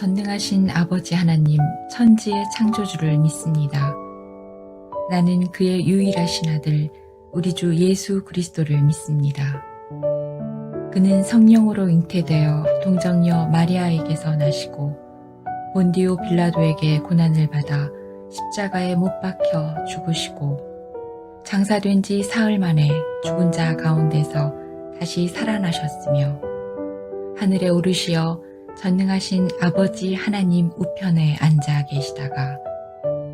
전능하신 아버지 하나님 천지의 창조주를 믿습니다. 나는 그의 유일하신 아들 우리 주 예수 그리스도를 믿습니다. 그는 성령으로 잉태되어 동정녀 마리아에게서 나시고 본디오 빌라도에게 고난을 받아 십자가에 못 박혀 죽으시고 장사된 지 사흘 만에 죽은 자 가운데서 다시 살아나셨으며 하늘에 오르시어 전능하신 아버지 하나님 우편에 앉아 계시다가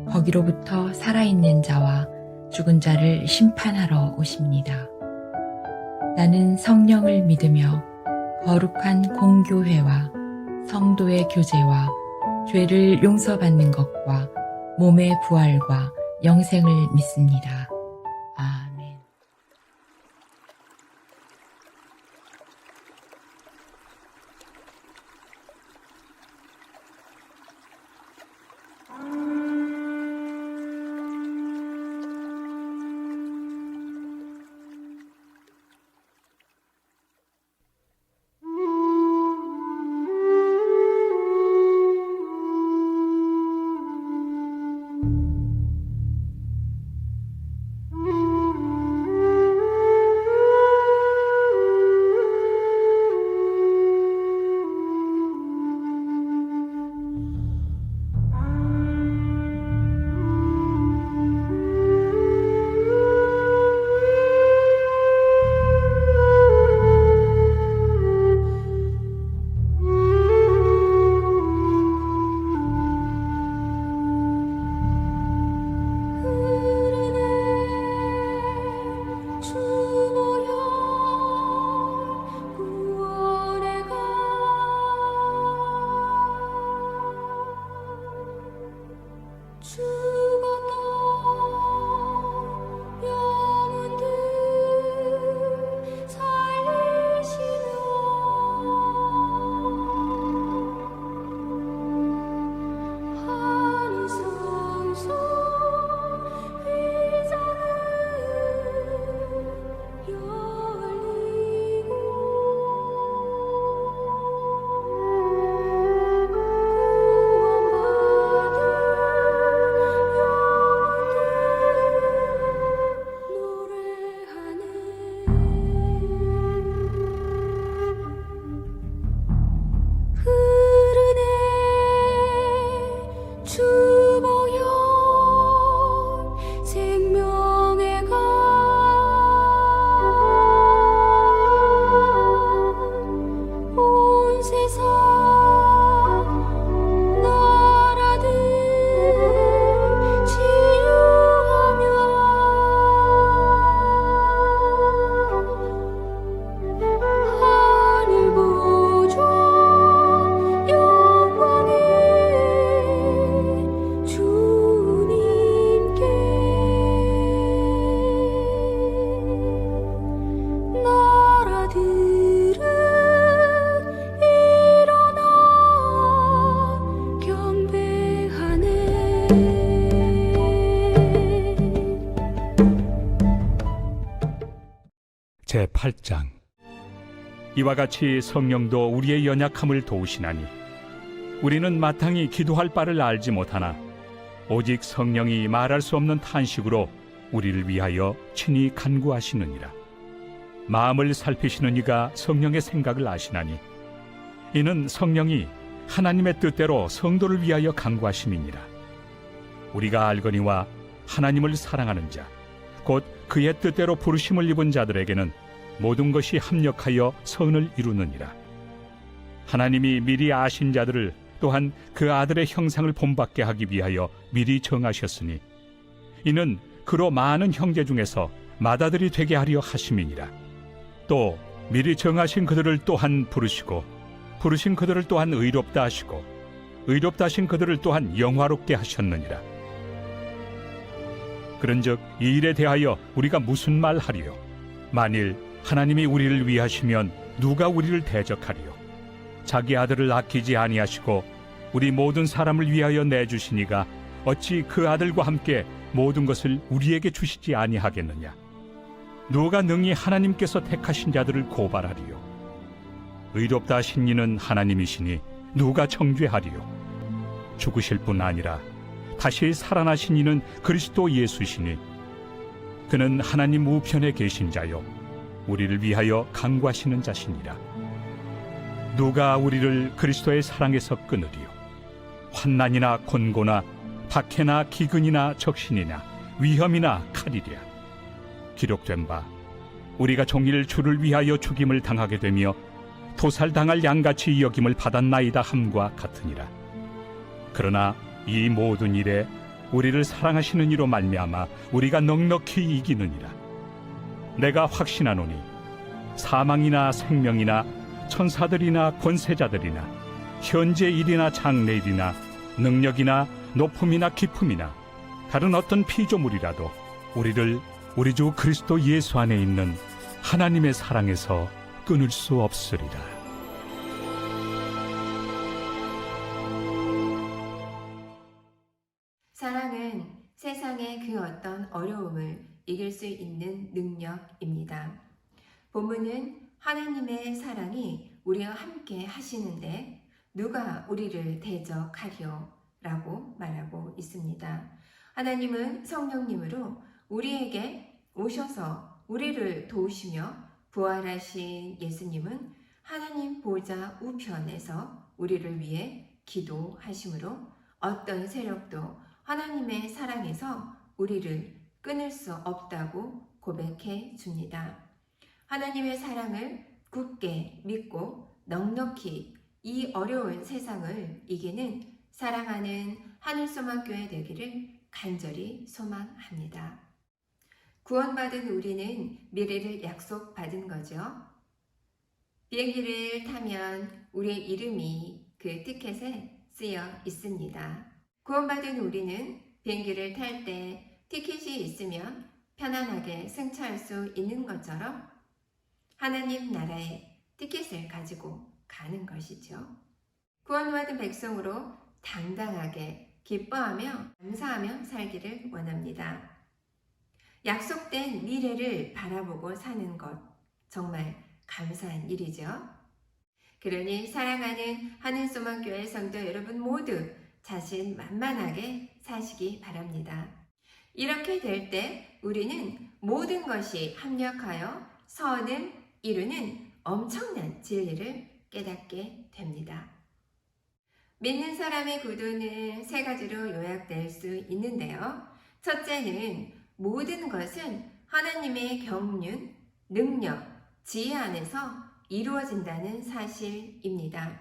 거기로부터 살아있는 자와 죽은 자를 심판하러 오십니다. 나는 성령을 믿으며 거룩한 공교회와 성도의 교제와 죄를 용서받는 것과 몸의 부활과 영생을 믿습니다. 아멘. 제8장. 이와 같이 성령도 우리의 연약함을 도우시나니 우리는 마땅히 기도할 바를 알지 못하나 오직 성령이 말할 수 없는 탄식으로 우리를 위하여 친히 간구하시느니라. 마음을 살피시는 이가 성령의 생각을 아시나니 이는 성령이 하나님의 뜻대로 성도를 위하여 간구하심이니라. 우리가 알거니와 하나님을 사랑하는 자 곧 그의 뜻대로 부르심을 입은 자들에게는 모든 것이 합력하여 선을 이루느니라. 하나님이 미리 아신 자들을 또한 그 아들의 형상을 본받게 하기 위하여 미리 정하셨으니 이는 그로 많은 형제 중에서 맏아들이 되게 하려 하심이니라. 또 미리 정하신 그들을 또한 부르시고 부르신 그들을 또한 의롭다 하시고 의롭다 하신 그들을 또한 영화롭게 하셨느니라. 그런즉 이 일에 대하여 우리가 무슨 말 하리요? 만일 하나님이 우리를 위하시면 누가 우리를 대적하리요? 자기 아들을 아끼지 아니하시고 우리 모든 사람을 위하여 내주시니가 어찌 그 아들과 함께 모든 것을 우리에게 주시지 아니하겠느냐? 누가 능히 하나님께서 택하신 자들을 고발하리요? 의롭다 하신 이는 하나님이시니 누가 정죄하리요? 죽으실 뿐 아니라 다시 살아나신 이는 그리스도 예수시니 그는 하나님 우편에 계신 자요 우리를 위하여 간구하시는 자시니라. 누가 우리를 그리스도의 사랑에서 끊으리요? 환난이나 곤고나 박해나 기근이나 적신이나 위험이나 칼이랴. 기록된 바 우리가 종일 주를 위하여 죽임을 당하게 되며 도살당할 양같이 여김을 받았나이다 함과 같으니라. 그러나 이 모든 일에 우리를 사랑하시는 이로 말미암아 우리가 넉넉히 이기느니라. 내가 확신하노니 사망이나 생명이나 천사들이나 권세자들이나 현재 일이나 장래 일이나 능력이나 높음이나 깊음이나 다른 어떤 피조물이라도 우리를 우리 주 그리스도 예수 안에 있는 하나님의 사랑에서 끊을 수 없으리라. 사랑은 세상의 그 어떤 어려움을 이길 수 있는 능력입니다. 본문은 하나님의 사랑이 우리와 함께 하시는데 누가 우리를 대적하리요? 라고 말하고 있습니다. 하나님은 성령님으로 우리에게 오셔서 우리를 도우시며 부활하신 예수님은 하나님 보좌 우편에서 우리를 위해 기도하심으로 어떤 세력도 하나님의 사랑에서 우리를 끊을 수 없다고 고백해 줍니다. 하나님의 사랑을 굳게 믿고 넉넉히 이 어려운 세상을 이기는 사랑하는 하늘소망교회 되기를 간절히 소망합니다. 구원받은 우리는 미래를 약속받은 거죠. 비행기를 타면 우리의 이름이 그 티켓에 쓰여 있습니다. 구원받은 우리는 비행기를 탈 때 티켓이 있으면 편안하게 승차할 수 있는 것처럼 하나님 나라의 티켓을 가지고 가는 것이죠. 구원받은 백성으로 당당하게 기뻐하며 감사하며 살기를 원합니다. 약속된 미래를 바라보고 사는 것 정말 감사한 일이죠. 그러니 사랑하는 하늘소망교회 성도 여러분 모두 자신만만하게 사시기 바랍니다. 이렇게 될 때 우리는 모든 것이 합력하여 선을 이루는 엄청난 진리를 깨닫게 됩니다. 믿는 사람의 구도는 세 가지로 요약될 수 있는데요. 첫째는 모든 것은 하나님의 경륜, 능력, 지혜 안에서 이루어진다는 사실입니다.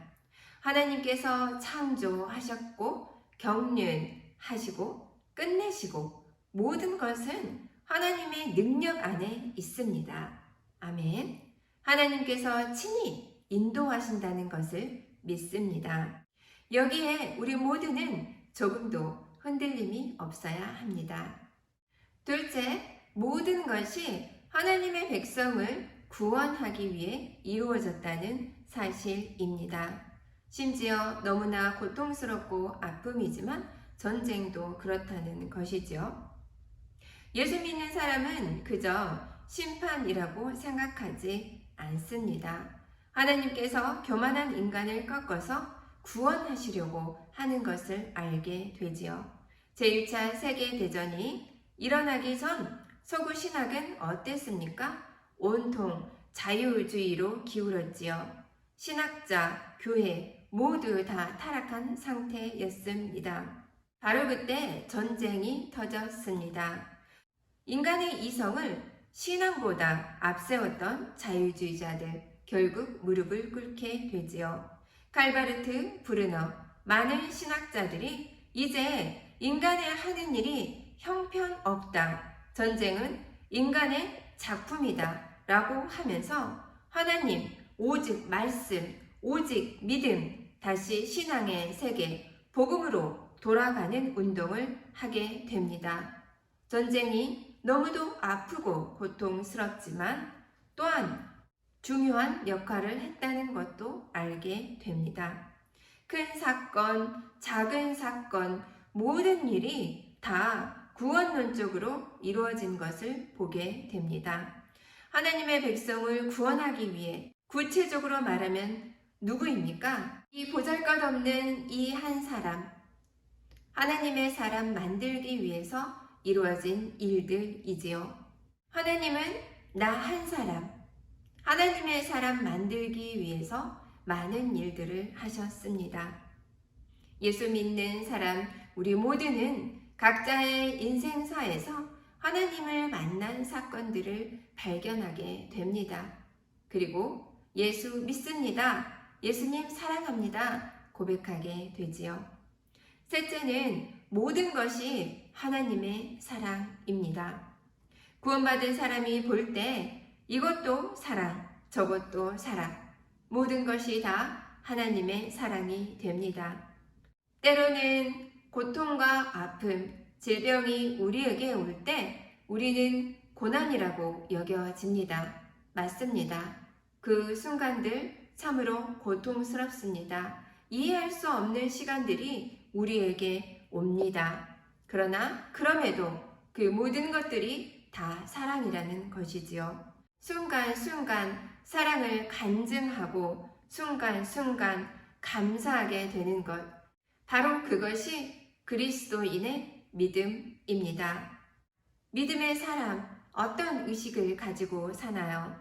하나님께서 창조하셨고 경륜하시고 끝내시고 모든 것은 하나님의 능력 안에 있습니다. 아멘. 하나님께서 친히 인도하신다는 것을 믿습니다. 여기에 우리 모두는 조금도 흔들림이 없어야 합니다. 둘째, 모든 것이 하나님의 백성을 구원하기 위해 이루어졌다는 사실입니다. 심지어 너무나 고통스럽고 아픔이지만 전쟁도 그렇다는 것이죠. 예수 믿는 사람은 그저 심판이라고 생각하지 않습니다. 하나님께서 교만한 인간을 꺾어서 구원하시려고 하는 것을 알게 되지요. 제1차 세계대전이 일어나기 전 서구 신학은 어땠습니까? 온통 자유주의로 기울었지요. 신학자, 교회 모두 다 타락한 상태였습니다. 바로 그때 전쟁이 터졌습니다. 인간의 이성을 신앙보다 앞세웠던 자유주의자들 결국 무릎을 꿇게 되지요. 칼바르트, 브루너, 많은 신학자들이 이제 인간의 하는 일이 형편없다. 전쟁은 인간의 작품이다. 라고 하면서 하나님, 오직 말씀, 오직 믿음, 다시 신앙의 세계, 복음으로 돌아가는 운동을 하게 됩니다. 전쟁이 너무도 아프고 고통스럽지만 또한 중요한 역할을 했다는 것도 알게 됩니다. 큰 사건, 작은 사건, 모든 일이 다 구원론적으로 이루어진 것을 보게 됩니다. 하나님의 백성을 구원하기 위해 구체적으로 말하면 누구입니까? 이 보잘것없는 이 한 사람, 하나님의 사람 만들기 위해서 이루어진 일들이지요. 하나님은 나 한 사람, 하나님의 사람 만들기 위해서 많은 일들을 하셨습니다. 예수 믿는 사람 우리 모두는 각자의 인생사에서 하나님을 만난 사건들을 발견하게 됩니다. 그리고 예수 믿습니다. 예수님 사랑합니다. 고백하게 되지요. 셋째는 모든 것이 하나님의 사랑입니다. 구원받은 사람이 볼 때 이것도 사랑, 저것도 사랑, 모든 것이 다 하나님의 사랑이 됩니다. 때로는 고통과 아픔, 질병이 우리에게 올 때 우리는 고난이라고 여겨집니다. 맞습니다. 그 순간들 참으로 고통스럽습니다. 이해할 수 없는 시간들이 우리에게 옵니다. 그러나 그럼에도 그 모든 것들이 다 사랑이라는 것이지요. 순간순간 사랑을 간증하고 순간순간 감사하게 되는 것, 바로 그것이 그리스도인의 믿음입니다. 믿음의 사람, 어떤 의식을 가지고 사나요?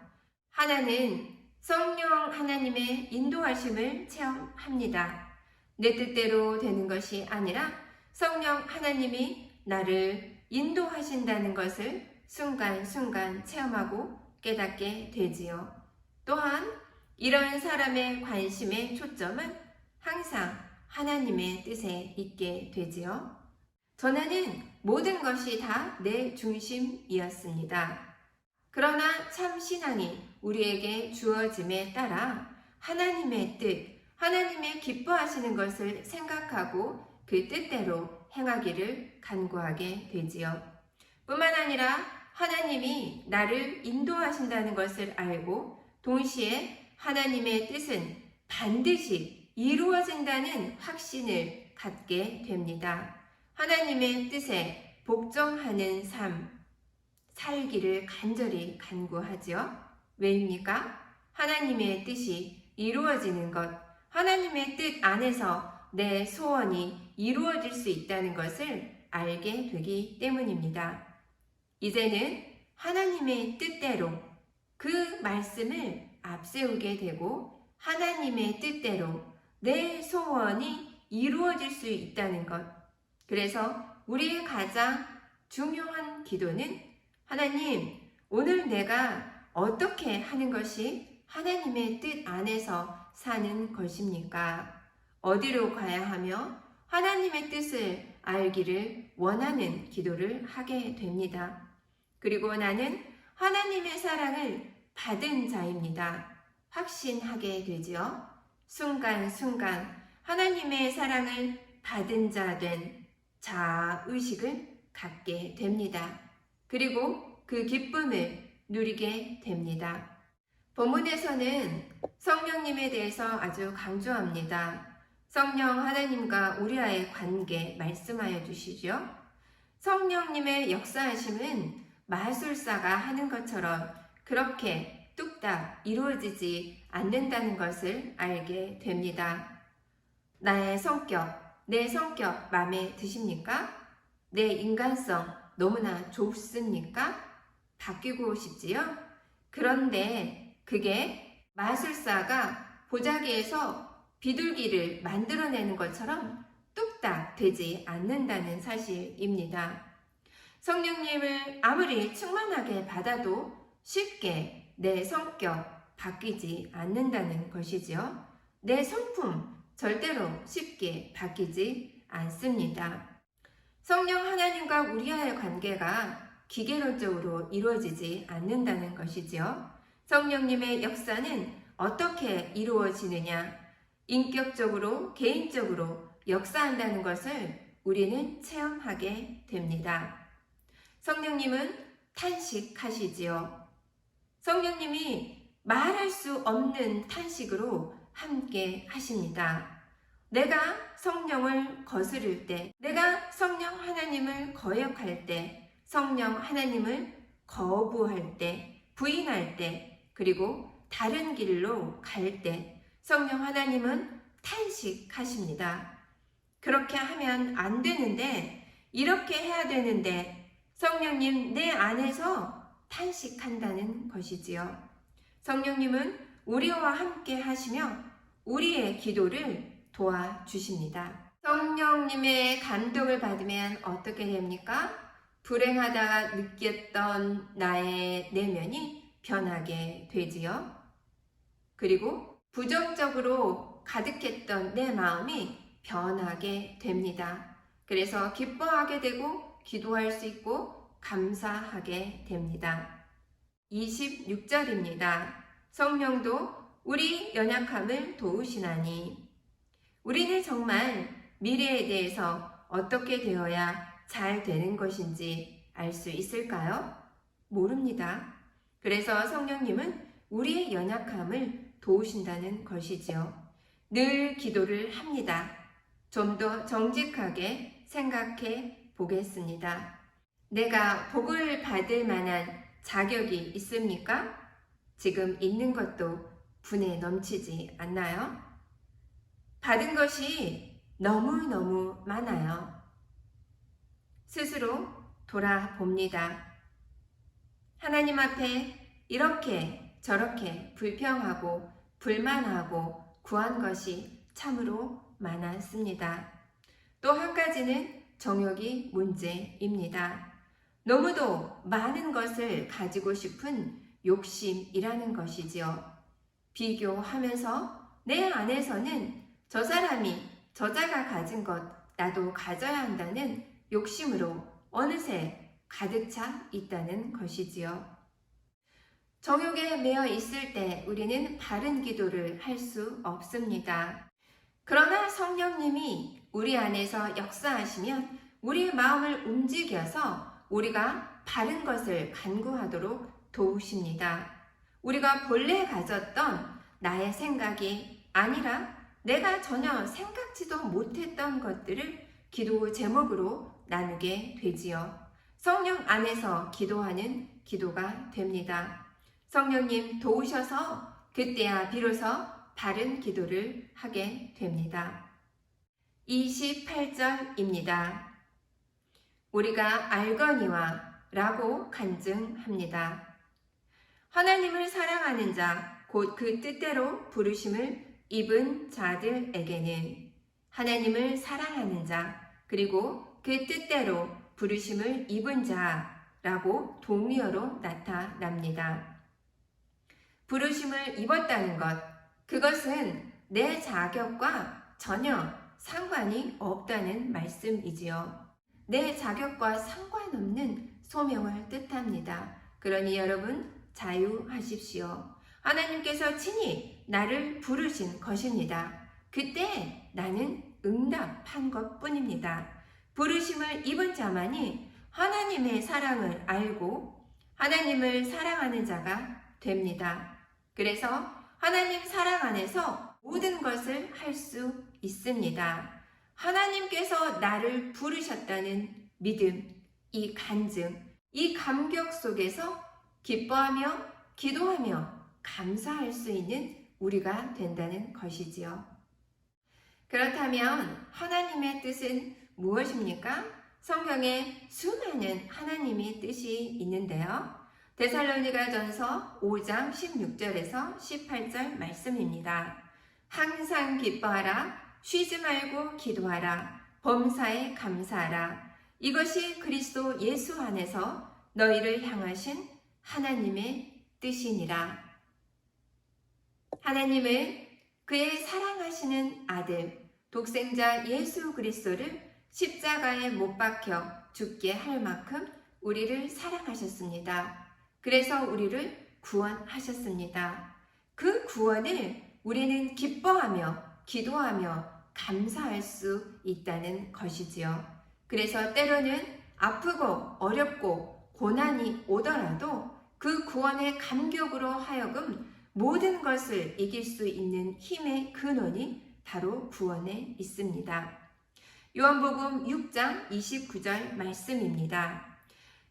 하나는 성령 하나님의 인도하심을 체험합니다. 내 뜻대로 되는 것이 아니라 성령 하나님이 나를 인도하신다는 것을 순간순간 체험하고 깨닫게 되지요. 또한 이런 사람의 관심의 초점은 항상 하나님의 뜻에 있게 되지요. 전에는 모든 것이 다 내 중심이었습니다. 그러나 참 신앙이 우리에게 주어짐에 따라 하나님의 뜻, 하나님의 기뻐하시는 것을 생각하고 그 뜻대로 행하기를 간구하게 되지요. 뿐만 아니라 하나님이 나를 인도하신다는 것을 알고 동시에 하나님의 뜻은 반드시 이루어진다는 확신을 갖게 됩니다. 하나님의 뜻에 복종하는 삶, 살기를 간절히 간구하죠. 왜입니까? 하나님의 뜻이 이루어지는 것, 하나님의 뜻 안에서 내 소원이 이루어질 수 있다는 것을 알게 되기 때문입니다. 이제는 하나님의 뜻대로 그 말씀을 앞세우게 되고 하나님의 뜻대로 내 소원이 이루어질 수 있다는 것. 그래서 우리의 가장 중요한 기도는 하나님, 오늘 내가 어떻게 하는 것이 하나님의 뜻 안에서 사는 것입니까? 어디로 가야 하며 하나님의 뜻을 알기를 원하는 기도를 하게 됩니다. 그리고 나는 하나님의 사랑을 받은 자입니다. 확신하게 되지요. 순간순간 하나님의 사랑을 받은 자 된 자의식을 갖게 됩니다. 그리고 그 기쁨을 누리게 됩니다. 본문에서는 성령님에 대해서 아주 강조합니다. 성령 하나님과 우리와의 관계 말씀하여 주시죠. 성령님의 역사하심은 마술사가 하는 것처럼 그렇게 뚝딱 이루어지지 않는다는 것을 알게 됩니다. 나의 성격, 내 성격 마음에 드십니까? 내 인간성 너무나 좋습니까? 바뀌고 싶지요? 그런데 그게 마술사가 보자기에서 비둘기를 만들어내는 것처럼 뚝딱 되지 않는다는 사실입니다. 성령님을 아무리 충만하게 받아도 쉽게 내 성격 바뀌지 않는다는 것이지요. 내 성품 절대로 쉽게 바뀌지 않습니다. 성령 하나님과 우리와의 관계가 기계론적으로 이루어지지 않는다는 것이지요. 성령님의 역사는 어떻게 이루어지느냐? 인격적으로, 개인적으로 역사한다는 것을 우리는 체험하게 됩니다. 성령님은 탄식하시지요. 성령님이 말할 수 없는 탄식으로 함께 하십니다. 내가 성령을 거스를 때, 내가 성령 하나님을 거역할 때, 성령 하나님을 거부할 때, 부인할 때, 그리고 다른 길로 갈 때 성령 하나님은 탄식하십니다. 그렇게 하면 안 되는데, 이렇게 해야 되는데 성령님 내 안에서 탄식한다는 것이지요. 성령님은 우리와 함께 하시며 우리의 기도를 도와주십니다. 성령님의 감동을 받으면 어떻게 됩니까? 불행하다가 느꼈던 나의 내면이 변하게 되지요. 그리고 부정적으로 가득했던 내 마음이 변하게 됩니다. 그래서 기뻐하게 되고 기도할 수 있고 감사하게 됩니다. 26절입니다. 성령도 우리 연약함을 도우시나니. 우리는 정말 미래에 대해서 어떻게 되어야 잘 되는 것인지 알 수 있을까요? 모릅니다. 그래서 성령님은 우리의 연약함을 도우신다는 것이지요. 늘 기도를 합니다. 좀 더 정직하게 생각해 보겠습니다. 내가 복을 받을 만한 자격이 있습니까? 지금 있는 것도 분에 넘치지 않나요? 받은 것이 너무너무 많아요. 스스로 돌아봅니다. 하나님 앞에 이렇게 저렇게 불평하고 불만하고 구한 것이 참으로 많았습니다. 또 한 가지는 정욕이 문제입니다. 너무도 많은 것을 가지고 싶은 욕심이라는 것이지요. 비교하면서 내 안에서는 저 사람이 저자가 가진 것 나도 가져야 한다는 욕심으로 어느새 가득 차 있다는 것이지요. 정욕에 매여 있을 때 우리는 바른 기도를 할 수 없습니다. 그러나 성령님이 우리 안에서 역사하시면 우리의 마음을 움직여서 우리가 바른 것을 간구하도록 도우십니다. 우리가 본래 가졌던 나의 생각이 아니라 내가 전혀 생각지도 못했던 것들을 기도 제목으로 나누게 되지요. 성령 안에서 기도하는 기도가 됩니다. 성령님 도우셔서 그때야 비로소 바른 기도를 하게 됩니다. 28절입니다. 우리가 알거니와 라고 간증합니다. 하나님을 사랑하는 자, 곧 그 뜻대로 부르심을 입은 자들에게는 하나님을 사랑하는 자, 그리고 그 뜻대로 부르심을 입은 자라고 동의어로 나타납니다. 부르심을 입었다는 것, 그것은 내 자격과 전혀 상관이 없다는 말씀이지요. 내 자격과 상관없는 소명을 뜻합니다. 그러니 여러분 자유하십시오. 하나님께서 친히 나를 부르신 것입니다. 그때 나는 응답한 것뿐입니다. 부르심을 입은 자만이 하나님의 사랑을 알고 하나님을 사랑하는 자가 됩니다. 그래서 하나님 사랑 안에서 모든 것을 할 수 있습니다. 하나님께서 나를 부르셨다는 믿음, 이 간증, 이 감격 속에서 기뻐하며 기도하며 감사할 수 있는 우리가 된다는 것이지요. 그렇다면 하나님의 뜻은 무엇입니까? 성경에 수많은 하나님의 뜻이 있는데요. 데살로니가전서 5장 16절에서 18절 말씀입니다. 항상 기뻐하라, 쉬지 말고 기도하라, 범사에 감사하라. 이것이 그리스도 예수 안에서 너희를 향하신 하나님의 뜻이니라. 하나님은 그의 사랑하시는 아들, 독생자 예수 그리스도를 십자가에 못 박혀 죽게 할 만큼 우리를 사랑하셨습니다. 그래서 우리를 구원하셨습니다. 그 구원을 우리는 기뻐하며 기도하며 감사할 수 있다는 것이지요. 그래서 때로는 아프고 어렵고 고난이 오더라도 그 구원의 감격으로 하여금 모든 것을 이길 수 있는 힘의 근원이 바로 구원에 있습니다. 요한복음 6장 29절 말씀입니다.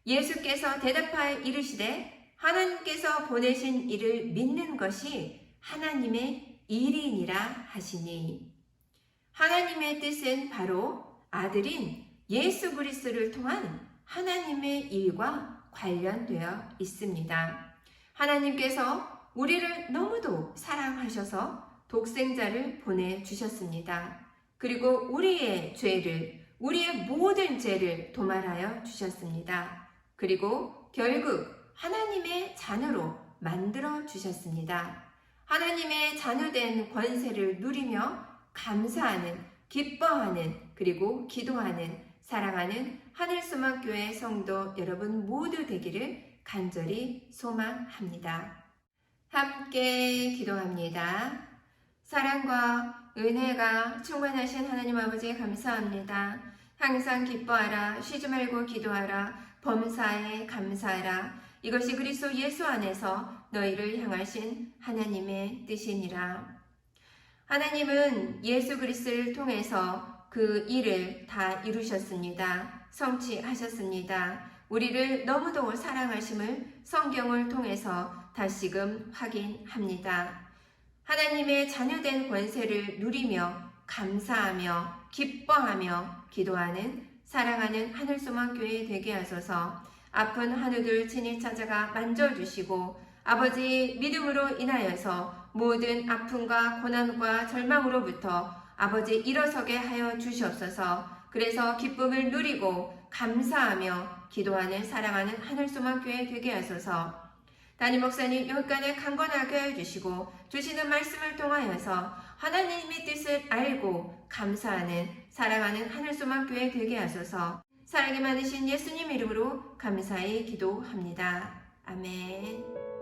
예수께서 대답하여 이르시되 하나님께서 보내신 이를 믿는 것이 하나님의 일이니라 하시니. 하나님의 뜻은 바로 아들인 예수 그리스도를 통한 하나님의 일과 관련되어 있습니다. 하나님께서 우리를 너무도 사랑하셔서 독생자를 보내주셨습니다. 그리고 우리의 모든 죄를 도말하여 주셨습니다. 그리고 결국 하나님의 자녀로 만들어 주셨습니다. 하나님의 자녀된 권세를 누리며 감사하는, 기뻐하는, 그리고 기도하는, 사랑하는 하늘소망교회 성도 여러분 모두 되기를 간절히 소망합니다. 함께 기도합니다. 사랑과 은혜가 충만하신 하나님 아버지 감사합니다. 항상 기뻐하라, 쉬지 말고 기도하라, 범사에 감사하라. 이것이 그리스도 예수 안에서 너희를 향하신 하나님의 뜻이니라. 하나님은 예수 그리스도를 통해서 그 일을 다 이루셨습니다. 성취하셨습니다. 우리를 너무도 사랑하심을 성경을 통해서 다시금 확인합니다. 하나님의 자녀된 권세를 누리며 감사하며 기뻐하며 기도하는 사랑하는 하늘소망교회 되게 하소서. 아픈 한우들 친히 찾아가 만져주시고 아버지 믿음으로 인하여서 모든 아픔과 고난과 절망으로부터 아버지 일어서게 하여 주시옵소서. 그래서 기쁨을 누리고 감사하며 기도하는 사랑하는 하늘소망교회 되게 하소서. 담임 목사님 여기까지 강건하게 해주시고 주시는 말씀을 통하여서 하나님의 뜻을 알고 감사하는 사랑하는 하늘소망교회 되게 하소서. 사랑이 많으신 예수님 이름으로 감사히 기도합니다. 아멘.